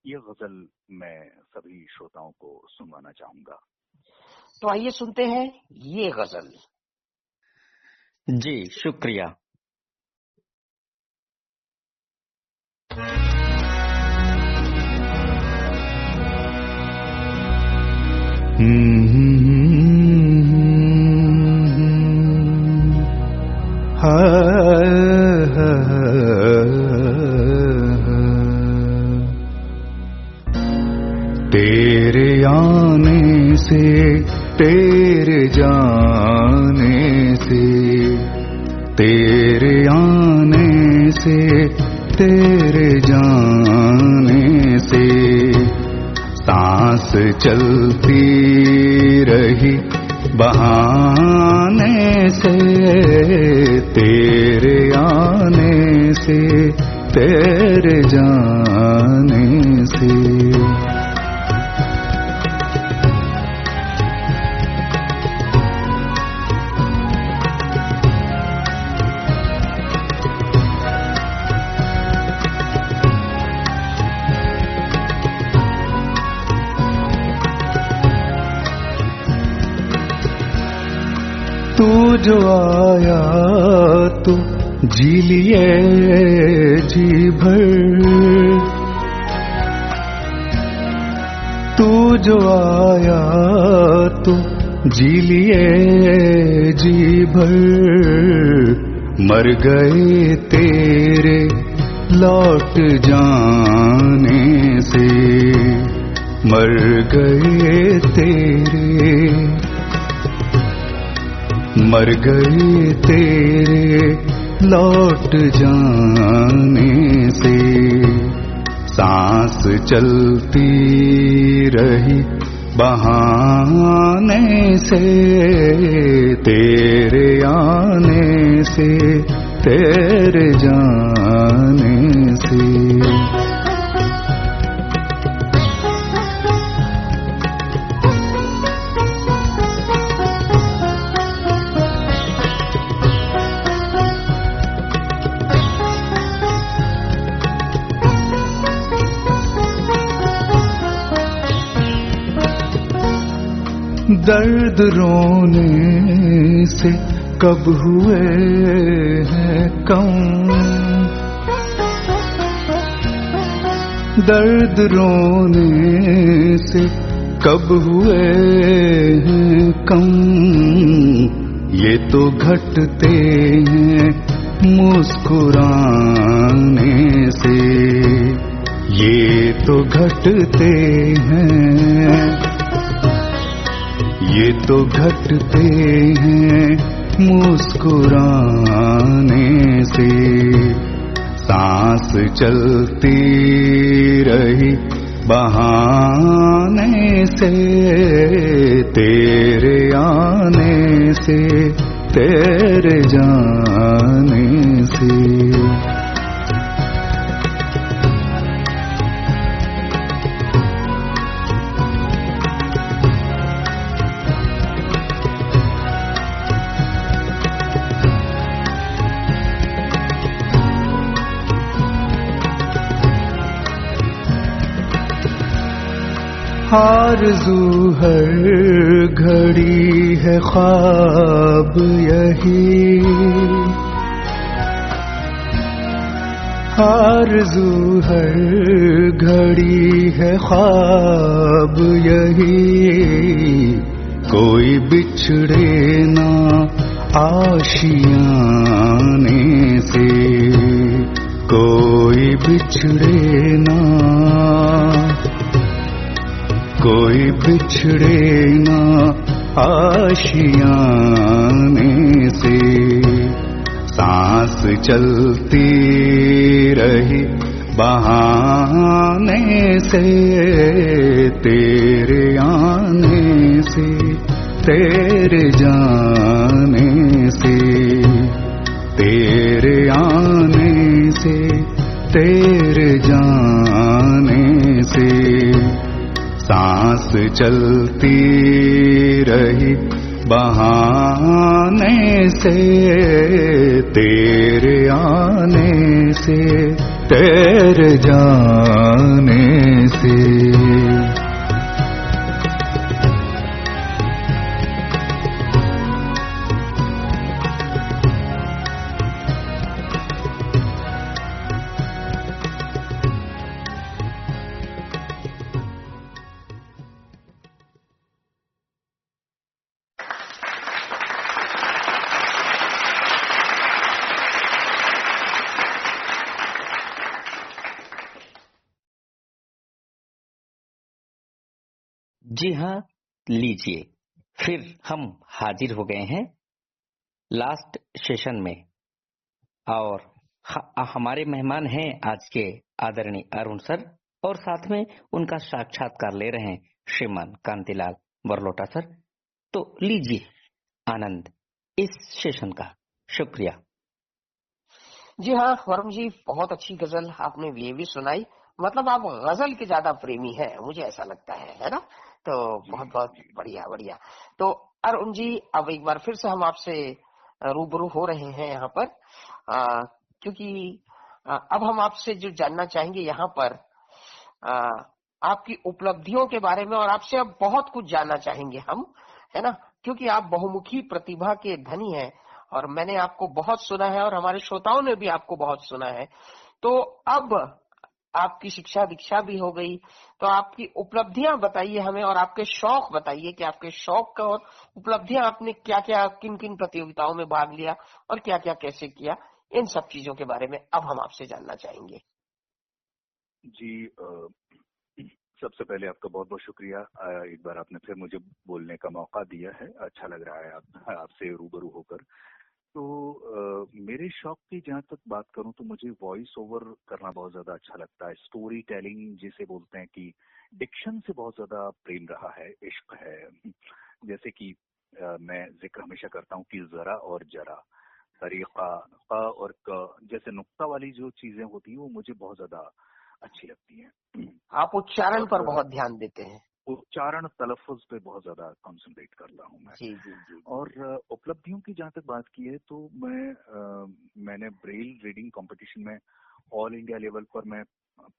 ये गजल मैं सभी श्रोताओं को सुनवाना चाहूंगा। तो आइए सुनते हैं ये गजल। जी शुक्रिया। तेरे आने से तेरे जाने से, तेरे आने से तेरे जाने से सांस चलती रही बहाने से, तेरे आने से तेरे जाने से। तू जो आया तो जी लिए जी भर, तू जो आया तो जी लिए जी भर, मर गए तेरे लौट जाने से मर गए तेरे लौट जाने से। सांस चलती रही बहाने से, तेरे आने से, तेरे जाने से। दर्द रोने से कब हुए हैं कम, दर्द रोने से कब हुए हैं कम। ये तो घटते हैं मुस्कुराने से, ये तो घटते हैं, ये तो घटते हैं मुस्कुराने से। सांस चलती रही बहाने से, तेरे आने से, तेरे जाने से। आरज़ू हर घड़ी है ख्वाब यही, आरज़ू हर घड़ी है ख्वाब यही। कोई बिछड़े ना आशियाने से, कोई बिछड़े ना, कोई बिछड़े ना आशियाने से। सांस चलती रही बहाने से, तेरे आने से, तेरे जाने से, तेरे आने से, तेरे जाने से। सांस चलती रही बहाने से, तेरे आने से, तेरे जाने से। जी हाँ, लीजिए, फिर हम हाजिर हो गए हैं लास्ट सेशन में और हमारे मेहमान हैं आज के आदरणीय अरुण सर और साथ में उनका साक्षात्कार ले रहे हैं श्रीमान कांतिलाल बरलोटा सर। तो लीजिए आनंद इस सेशन का। शुक्रिया। जी हाँ वरुण जी, बहुत अच्छी गजल आपने ये भी सुनाई। मतलब आप गजल के ज्यादा प्रेमी हैं, मुझे ऐसा लगता है ना? तो बहुत बहुत बढ़िया बढ़िया। तो अरुण जी, अब एक बार फिर से हम आपसे रूबरू हो रहे हैं यहाँ पर, क्योंकि अब हम आपसे जो जानना चाहेंगे यहाँ पर आपकी उपलब्धियों के बारे में, और आपसे अब बहुत कुछ जानना चाहेंगे हम, है ना? क्योंकि आप बहुमुखी प्रतिभा के धनी हैं और मैंने आपको बहुत सुना है और हमारे श्रोताओं ने भी आपको बहुत सुना है। तो अब आपकी शिक्षा दीक्षा भी हो गई, तो आपकी उपलब्धियां बताइए हमें और आपके शौक बताइए कि आपके शौक का और उपलब्धियां आपने क्या क्या, किन किन प्रतियोगिताओं में भाग लिया और क्या क्या कैसे किया, इन सब चीजों के बारे में अब हम आपसे जानना चाहेंगे। जी, सबसे पहले आपका बहुत बहुत शुक्रिया। एक बार आपने फिर मुझे बोलने का मौका दिया है, अच्छा लग रहा है आपसे रूबरू होकर। तो मेरे शौक की जहाँ तक बात करूँ तो मुझे वॉइस ओवर करना बहुत ज्यादा अच्छा लगता है। स्टोरी टेलिंग जिसे बोलते हैं कि डिक्शन से बहुत ज्यादा प्रेम रहा है, इश्क है। जैसे कि मैं जिक्र हमेशा करता हूँ कि जरा और जरा, तरीका, क और क जैसे नुक्ता वाली जो चीजें होती हैं वो मुझे बहुत ज्यादा अच्छी लगती हैं। आप उच्चारण पर बहुत ध्यान देते हैं। उच्चारण, तलफ़ुज़ पे बहुत ज्यादा कंसंट्रेट करता हूँ मैं। जी जी जी। और उपलब्धियों की जहाँ तक बात की है तो मैंने ब्रेल रीडिंग कंपटीशन में ऑल इंडिया लेवल पर मैं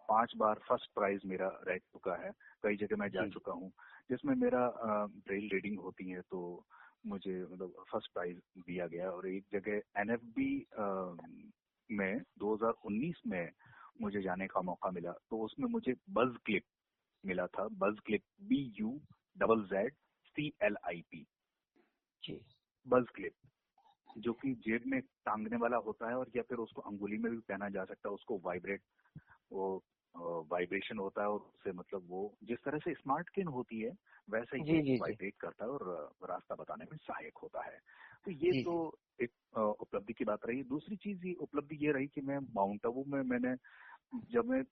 5 बार फर्स्ट प्राइज मेरा रह चुका है। कई जगह मैं जा चुका हूँ जिसमें मेरा ब्रेल रीडिंग होती है तो मुझे मतलब फर्स्ट प्राइज दिया गया। और एक जगह NFB में 2019 में मुझे जाने का मौका मिला तो उसमें मुझे बज़ क्लिप मिला था। Buzz clip BUZZCLIP, buzz clip, जो कि जेब में टांगने वाला होता है और या फिर उसको अंगुली में भी पहना जा सकता है। उसको वाइब्रेशन होता है और उससे मतलब वो जिस तरह से स्मार्ट किन होती है वैसे ही वाइब्रेट करता है और रास्ता बताने में सहायक होता है। तो ये तो एक उपलब्धि की बात रही। दूसरी चीज ये उपलब्धि ये रही कि मैं माउंट आबू में मैंने जब मैं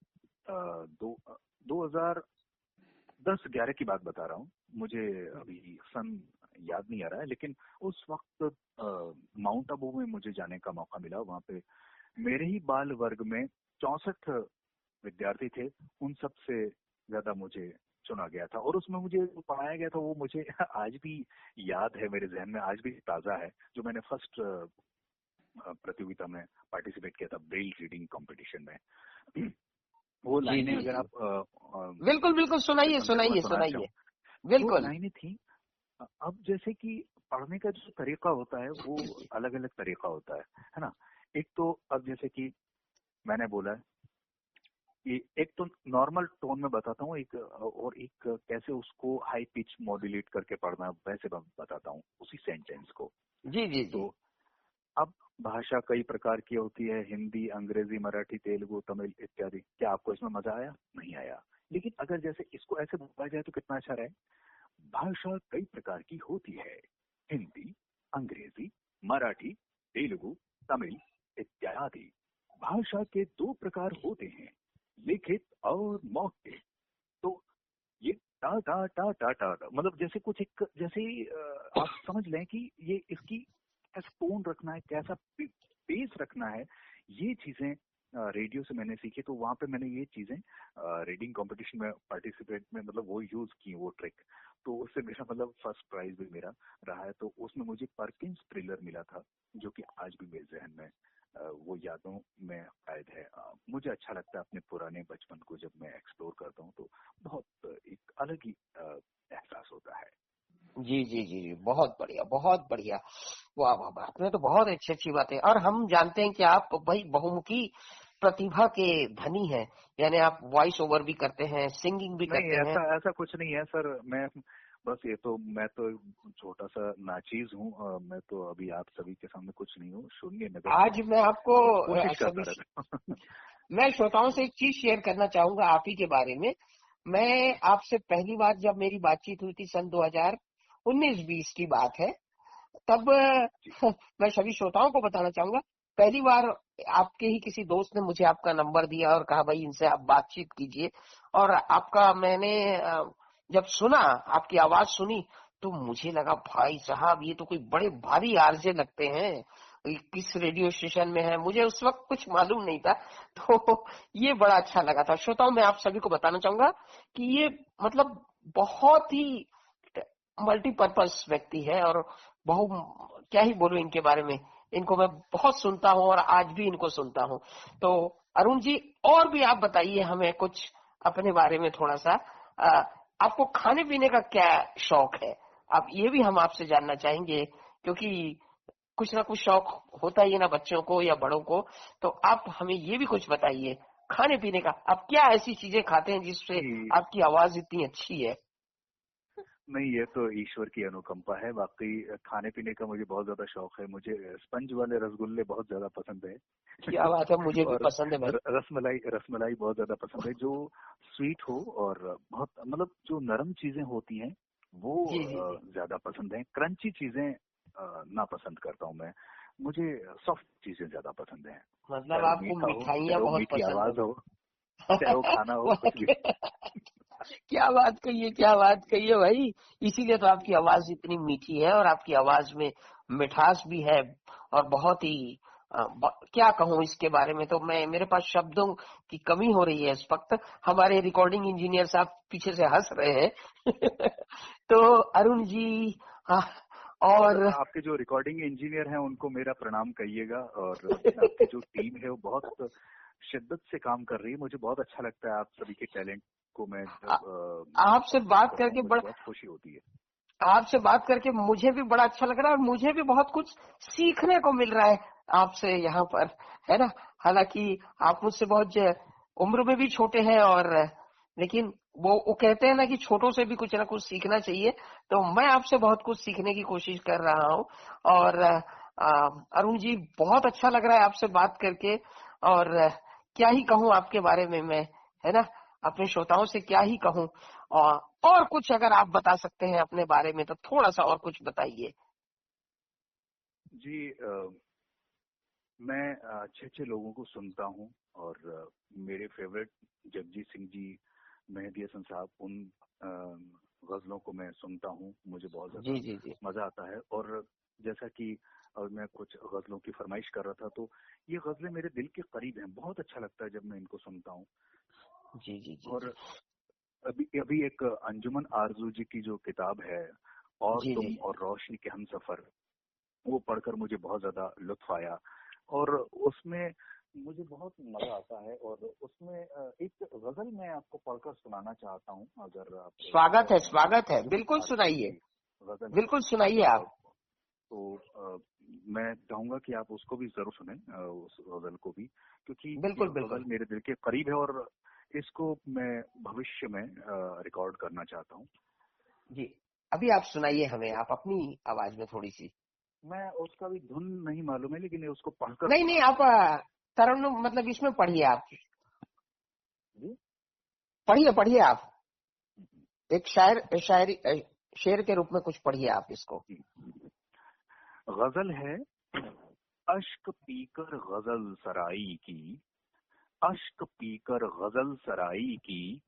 2010-11 की बात बता रहा हूँ, मुझे अभी सन याद नहीं आ रहा है, लेकिन उस वक्त माउंट आबू में मुझे जाने का मौका मिला। वहाँ पे मेरे ही बाल वर्ग में 64 विद्यार्थी थे, उन सब से ज्यादा मुझे चुना गया था। और उसमें मुझे जो पढ़ाया गया था वो मुझे आज भी याद है, मेरे जहन में आज भी ताजा है। जो मैंने फर्स्ट प्रतियोगिता में पार्टिसिपेट किया था ब्रेल रीडिंग कंपटीशन में, वो लाइनें अगर आप बिल्कुल बिल्कुल सुनाइए सुनाइए सुनाइए। बिल्कुल, वो लाइनें थी। अब जैसे कि पढ़ने का जो तरीका होता है वो अलग अलग तरीका होता है ना। एक तो अब जैसे कि मैंने बोला कि एक तो नॉर्मल टोन में बताता हूँ, और एक कैसे उसको हाई पिच मॉड्यूलेट करके पढ़ना वैसे बताता हूँ उसी सेंटेंस को। जी जी। तो अब भाषा कई प्रकार की होती है, हिंदी, अंग्रेजी, मराठी, तेलुगु, तमिल इत्यादि। क्या आपको इसमें मजा आया? नहीं आया। लेकिन अगर जैसे इसको ऐसे बोला जाए तो कितना अच्छा रहे। भाषा कई प्रकार की होती है, हिंदी, अंग्रेजी, मराठी, तेलुगु, तमिल इत्यादि। भाषा के 2 प्रकार होते हैं, लिखित और मौखिक। तो ये टा टा टा टा टा मतलब जैसे कुछ एक जैसे आप समझ लें कि ये इसकी कैसा टोन रखना है, कैसा पेस रखना है, ये चीजें रेडियो से मैंने सीखी। तो वहां पे मैंने ये चीजें रीडिंग कंपटीशन में पार्टिसिपेट में मतलब वो यूज की, वो ट्रिक। तो उससे मेरा मतलब फर्स्ट प्राइज भी मेरा रहा है। तो उसमें मुझे परकिंस थ्रिलर मिला था, जो कि आज भी मेरे जहन में वो यादों में कैद है। मुझे अच्छा लगता है अपने पुराने बचपन को जब मैं एक्सप्लोर करता हूँ तो बहुत एक अलग ही एहसास होता है। जी जी जी जी, बहुत बढ़िया बहुत बढ़िया। वाह वाह वाह, आपने तो बहुत अच्छी अच्छी बातें। और हम जानते हैं कि आप भाई बहुमुखी प्रतिभा के धनी हैं, यानी आप वॉइस ओवर भी करते हैं, सिंगिंग भी करते हैं। ऐसा कुछ नहीं है सर। मैं तो छोटा सा नाचीज हूँ। मैं तो अभी आप सभी के सामने कुछ नहीं हूँ, शून्य नगर। आज मैं आपको कोशिश करता रहता। मैं श्रोताओं से एक चीज शेयर करना चाहूंगा आप ही के बारे में। मैं आपसे पहली बार जब मेरी बातचीत हुई थी सन 2019-20 की बात है, तब मैं सभी श्रोताओं को बताना चाहूंगा, पहली बार आपके ही किसी दोस्त ने मुझे आपका नंबर दिया और कहा भाई इनसे आप बातचीत कीजिए। और आपका मैंने जब सुना, आपकी आवाज सुनी, तो मुझे लगा भाई साहब ये तो कोई बड़े भारी आरजे लगते हैं, किस रेडियो स्टेशन में है, मुझे उस वक्त कुछ मालूम नहीं था। तो ये बड़ा अच्छा लगा था। श्रोताओं, मैं आप सभी को बताना चाहूंगा कि ये मतलब बहुत ही मल्टीपर्पज व्यक्ति है और क्या ही बोलूं इनके बारे में। इनको मैं बहुत सुनता हूं और आज भी इनको सुनता हूं। तो अरुण जी, और भी आप बताइए हमें कुछ अपने बारे में थोड़ा सा। आपको खाने पीने का क्या शौक है? आप ये भी हम आपसे जानना चाहेंगे, क्योंकि कुछ ना कुछ शौक होता ही है ना बच्चों को या बड़ों को। तो आप हमें ये भी कुछ बताइए खाने पीने का। आप क्या ऐसी चीजें खाते हैं जिससे आपकी आवाज इतनी अच्छी है? नहीं, ये तो ईश्वर की अनुकंपा है। बाकी खाने पीने का मुझे बहुत ज्यादा शौक है। मुझे स्पंज वाले रसगुल्ले बहुत ज्यादा पसंद है। क्या बात है, मुझे भी और पसंद है भाई। रसमलाई बहुत ज्यादा पसंद है, जो स्वीट हो और बहुत मतलब जो नरम चीजें होती हैं वो जी जी जी। ज्यादा पसंद है। क्रंची चीजें ना पसंद करता हूँ मैं। मुझे सॉफ्ट चीजें ज्यादा पसंद है। मतलब चाहे वो आपको मीठा हो, मिठाइयाँ चाहे वो बहुत मीठी पसंद है। आवाज हो, चाहे वो खाना हो, कुछ भी। क्या बात कही है, क्या बात कही है भाई। इसीलिए तो आपकी आवाज इतनी मीठी है और आपकी आवाज में मिठास भी है और बहुत ही क्या कहूँ इसके बारे में, तो मैं मेरे पास शब्दों की कमी हो रही है इस वक्त। हमारे रिकॉर्डिंग इंजीनियर साहब पीछे से हंस रहे हैं। तो अरुण जी, और आपके जो रिकॉर्डिंग इंजीनियर हैं उनको मेरा प्रणाम कहिएगा, और आपकी जो टीम है वो बहुत शिद्दत से काम कर रही है। मुझे बहुत अच्छा लगता है आप सभी के टैलेंट को मैं आपसे बात करके बहुत खुशी होती है। आपसे बात करके मुझे भी बड़ा अच्छा लग रहा है और मुझे भी बहुत कुछ सीखने को मिल रहा है आपसे यहाँ पर, है ना। हालांकि आप मुझसे बहुत उम्र में भी छोटे हैं, और लेकिन वो कहते हैं ना कि छोटों से भी कुछ ना कुछ सीखना चाहिए। तो मैं आपसे बहुत कुछ सीखने की कोशिश कर रहा हूँ। और अरुण जी, बहुत अच्छा लग रहा है आपसे बात करके। और क्या ही कहूँ आपके बारे में मैं, है ना। अपने श्रोताओं से क्या ही कहूँ। और कुछ अगर आप बता सकते हैं अपने बारे में तो थोड़ा सा और कुछ बताइए। जी, मैं अच्छे अच्छे लोगों को सुनता हूँ, और मेरे फेवरेट जगजीत सिंह जी, मेहदी हसन साहब, उन गजलों को मैं सुनता हूँ। मुझे बहुत जी जी जी ज्यादा मजा आता है। और जैसा कि मैं कुछ गजलों की फरमाइश कर रहा था, तो ये गजलें मेरे दिल के करीब हैं। बहुत अच्छा लगता है जब मैं इनको सुनता हूँ। जी जी जी और अभी अभी एक अंजुमन आरजू जी की जो किताब है, और जी तुम जी और रोशनी के हमसफर, वो पढ़कर मुझे बहुत ज्यादा लुत्फ आया। और उसमें मुझे बहुत मजा आता है। और उसमें एक गजल मैं आपको पढ़कर सुनाना चाहता हूँ, अगर आप स्वागत है, बिल्कुल सुनाइए, गजल बिल्कुल सुनाइए आप। तो मैं चाहूंगा कि आप उसको भी जरूर सुने, उस गजल को भी, क्योंकि बिल्कुल यह बिल्कुल गजल मेरे दिल के करीब है और इसको मैं भविष्य में रिकॉर्ड करना चाहता हूँ। जी, अभी आप सुनाइए हमें, आप अपनी आवाज में थोड़ी सी। मैं उसका भी धुन नहीं मालूम है, लेकिन उसको पढ़कर नहीं नहीं, आप तरन्नुम मतलब इसमें पढ़िए आप। पढ़िए पढ़िए आप, एक शेर के रूप में कुछ पढ़िए आप इसको। गजल है, अश्क पीकर गजल सराई की, अश्क पीकर गजल सराई की,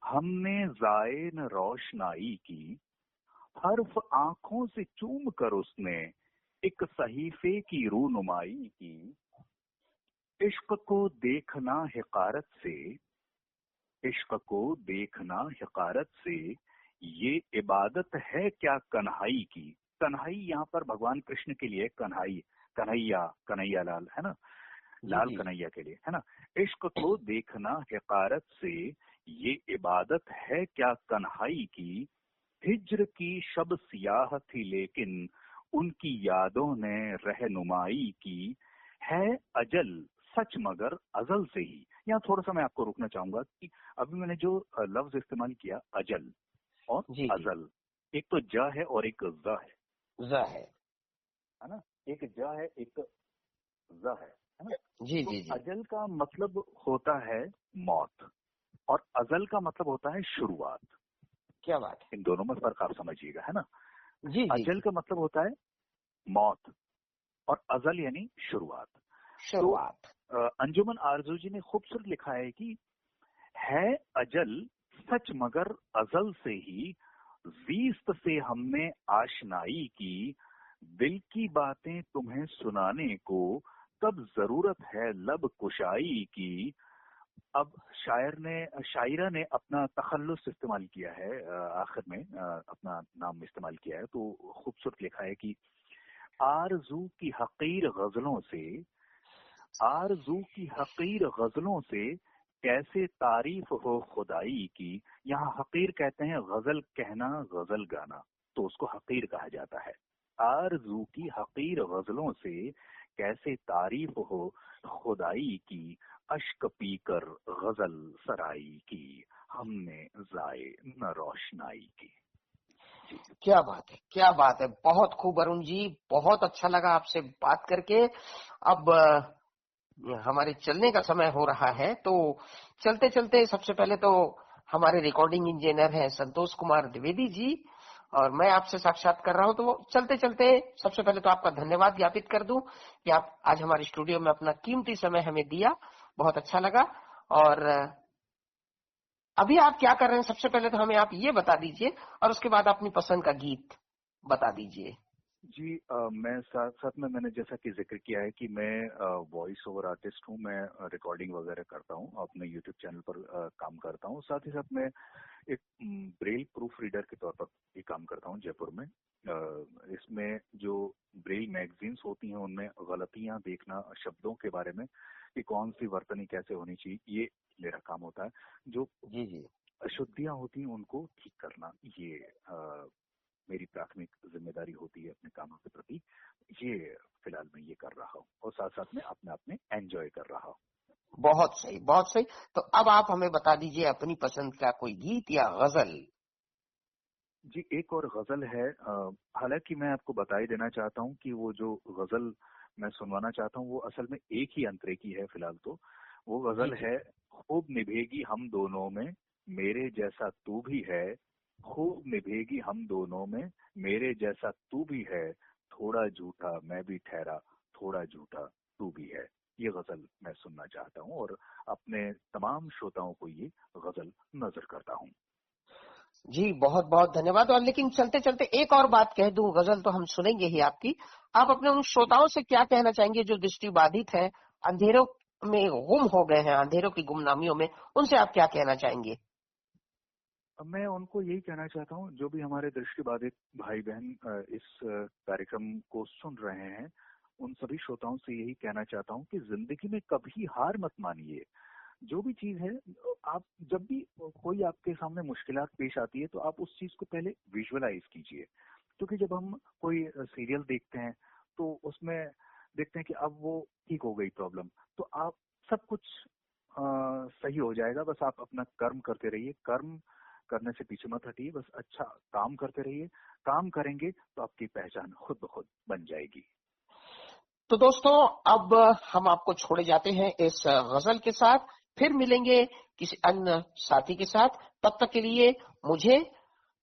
हमने जाए न रोशनाई की, हर्फ आंखों से चूम कर उसने एक सहीफे की रूनुमाई की, इश्क को देखना हिकारत से, इश्क को देखना हिकारत से, ये इबादत है क्या कन्हाई की। कन्हाई यहाँ पर भगवान कृष्ण के लिए कन्हाई, कन्हैया, कन्हैया लाल, है ना, लाल कन्हैया के लिए, है ना। इश्क को देखना हिकारत से, ये इबादत है क्या कन्हाई की, हिज्र की शब सियाह थी लेकिन उनकी यादों ने रहनुमाई की, है अजल सच मगर अजल से ही। यहाँ थोड़ा सा मैं आपको रुकना चाहूंगा कि अभी मैंने जो लफ्ज इस्तेमाल किया, अजल और अजल, एक तो ज है और एक ज है ना, एक ज है एक ज है ना। जी तो जी जी। अजल का मतलब होता है मौत, और अजल का मतलब होता है शुरुआत। क्या बात है, इन दोनों में फर्क आप समझिएगा, है ना। जी जी। अजल का मतलब होता है मौत, और अजल यानी शुरुआत। तो अंजुमन आरजू जी ने खूबसूरत लिखा है कि है अजल सच मगर अजल से ही, जीस्त से हमने आशनाई की, दिल की बातें तुम्हें सुनाने को कब जरूरत है लब कुशाई की। अब शायरा ने अपना तखल्लुस इस्तेमाल किया है, आखिर में अपना नाम इस्तेमाल किया है, तो खूबसूरत लिखा है कि आरजू की हकीर गजलों से, आरजू की हकीर गजलों से कैसे तारीफ हो खुदाई की। यहाँ हकीर कहते हैं गजल कहना, गजल गाना, तो उसको हकीर कहा जाता है। आरजू की हकीर गजलों से कैसे तारीफ हो खुदाई की, अश्क पीकर गजल सराई की, हमने जाए न रोशनाई की। क्या बात है, क्या बात है, बहुत खूब अरुण जी, बहुत अच्छा लगा आपसे बात करके। अब हमारे चलने का समय हो रहा है, तो चलते चलते सबसे पहले तो हमारे रिकॉर्डिंग इंजीनियर हैं संतोष कुमार द्विवेदी जी, और मैं आपसे साक्षात कर रहा हूं, तो चलते चलते सबसे पहले तो आपका धन्यवाद ज्ञापित कर दूं कि आप आज हमारे स्टूडियो में अपना कीमती समय हमें दिया, बहुत अच्छा लगा। और अभी आप क्या कर रहे हैं सबसे पहले तो हमें आप ये बता दीजिए, और उसके बाद अपनी पसंद का गीत बता दीजिए। जी मैं साथ साथ में मैंने जैसा कि जिक्र किया है कि मैं वॉइस ओवर आर्टिस्ट हूँ, मैं रिकॉर्डिंग वगैरह करता हूँ, अपने यूट्यूब चैनल पर काम करता हूँ। साथ ही साथ मैं एक ब्रेल प्रूफ रीडर के तौर पर भी काम करता हूँ जयपुर में। इसमें जो ब्रेल मैगजीन्स होती हैं उनमें गलतियां देखना शब्दों के बारे में कि कौन सी वर्तनी कैसे होनी चाहिए, ये मेरा काम होता है। जो जी अशुद्धियां होती हैं उनको ठीक करना, ये मेरी प्राथमिक जिम्मेदारी होती है अपने कामों के प्रति। ये फिलहाल मैं ये कर रहा हूँ और साथ साथ में अपने आप में एंजॉय कर रहा हूँ। बहुत सही, बहुत सही। तो अब आप हमें बता दीजिए अपनी पसंद का कोई गीत या गजल। जी एक और गजल है, हालांकि मैं आपको बता ही देना चाहता हूँ कि वो जो गजल मैं सुनवाना चाहता हूँ वो असल में एक ही अंतरे की है। फिलहाल तो वो गजल है, खूब निभेगी हम दोनों में मेरे जैसा तू भी है, खूब निभेगी हम दोनों में मेरे जैसा तू भी है, थोड़ा झूठा मैं भी ठहरा थोड़ा झूठा तू भी है। ये गजल मैं सुनना चाहता हूँ और अपने तमाम श्रोताओं को ये गजल नजर करता हूँ। जी बहुत बहुत धन्यवाद। और लेकिन चलते चलते एक और बात कह दूं, गजल तो हम सुनेंगे ही आपकी, आप अपने उन श्रोताओं से क्या कहना चाहेंगे जो दृष्टिबाधित है, अंधेरों में गुम हो गए हैं, अंधेरों की गुमनामियों में, उनसे आप क्या कहना चाहेंगे? मैं उनको यही कहना चाहता हूँ, जो भी हमारे दृष्टिबाधित भाई बहन इस कार्यक्रम को सुन रहे हैं, उन सभी श्रोताओं से यही कहना चाहता हूँ कि जिंदगी में कभी हार मत मानिए। जो भी चीज है, आप जब भी कोई आपके सामने मुश्किलात पेश आती है तो आप उस चीज को पहले विजुअलाइज कीजिए। क्योंकि जब हम कोई सीरियल देखते हैं तो उसमें देखते हैं कि अब वो ठीक हो गई प्रॉब्लम, तो आप सब कुछ सही हो जाएगा। बस आप अपना कर्म करते रहिए, कर्म करने से पीछे मत हटिए, बस अच्छा काम करते रहिए। काम करेंगे तो आपकी पहचान खुद ब खुद बन जाएगी। तो दोस्तों अब हम आपको छोड़े जाते हैं इस गजल के साथ, फिर मिलेंगे किसी अन्य साथी के साथ। तब तक के लिए मुझे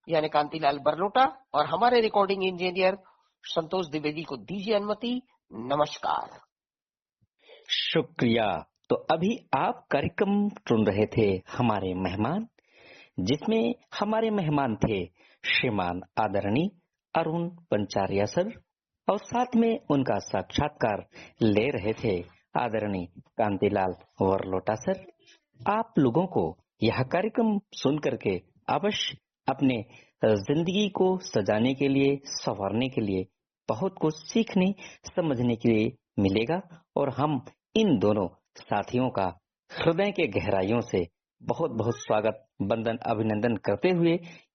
यानी कांतिलाल बरलोटा और हमारे रिकॉर्डिंग इंजीनियर संतोष द्विवेदी को दीजिए अनुमति। नमस्कार। शुक्रिया। तो अभी आप कार्यक्रम सुन रहे थे हमारे मेहमान, जिसमें हमारे मेहमान थे श्रीमान आदरणीय अरुण पंचारिया सर, और साथ में उनका साक्षात्कार ले रहे थे आदरणीय कांतिलाल वरलोटा सर। आप लोगों को यह कार्यक्रम सुन करके अवश्य अपने जिंदगी को सजाने के लिए, संवारने के लिए बहुत कुछ सीखने समझने के लिए मिलेगा। और हम इन दोनों साथियों का हृदय के गहराइयों से बहुत बहुत स्वागत, वंदन, अभिनंदन करते हुए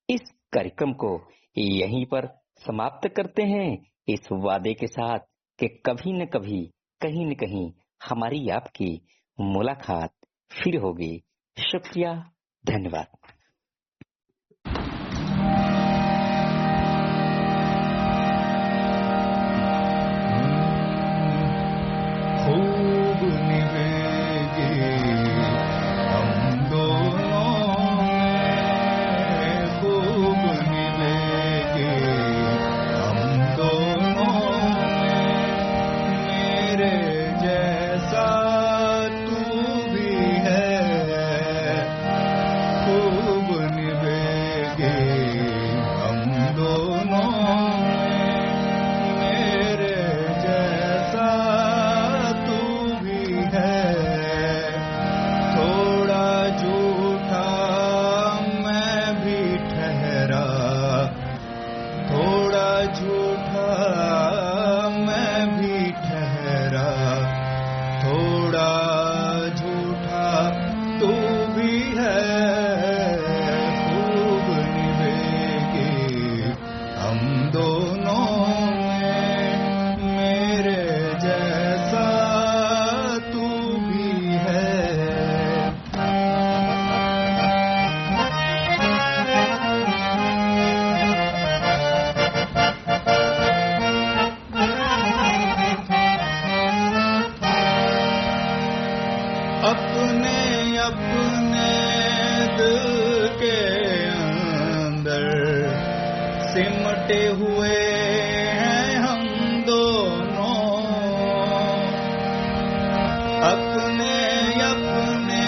इस कार्यक्रम को यहीं पर समाप्त करते हैं, इस वादे के साथ कि कभी न कभी, कहीं न कहीं हमारी आपकी मुलाकात फिर होगी। शुक्रिया, धन्यवाद। खूब निभेगी हम दोनों में, खूब निभेगी हम दोनों में मेरे जैसा तू भी है, खूब सिमटे हुए हैं हम दोनों अपने अपने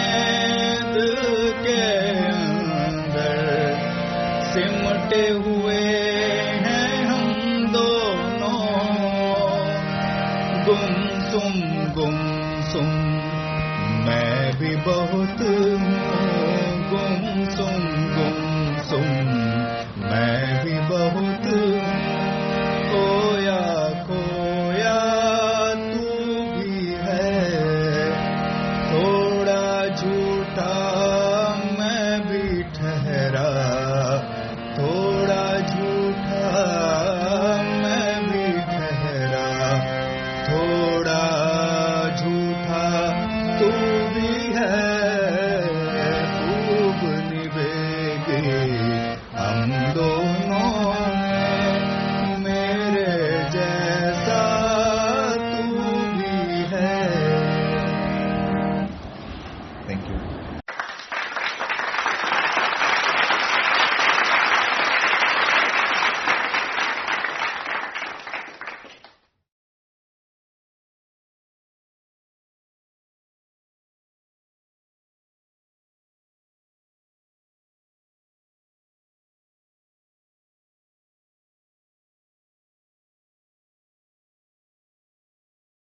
दिल के अंदर सिमटे हुए हैं हम दोनों गुमसुम मैं भी बहुत हूँ गुमसुम मैं भी बहुत खोया खोया तू भी है थोड़ा झूठा मैं भी ठहरा थोड़ा झूठा मैं भी ठहरा थोड़ा झूठा तू भी है खूब निभेंगे हम दोनों मेरे जैसा तू भी है। Thank you.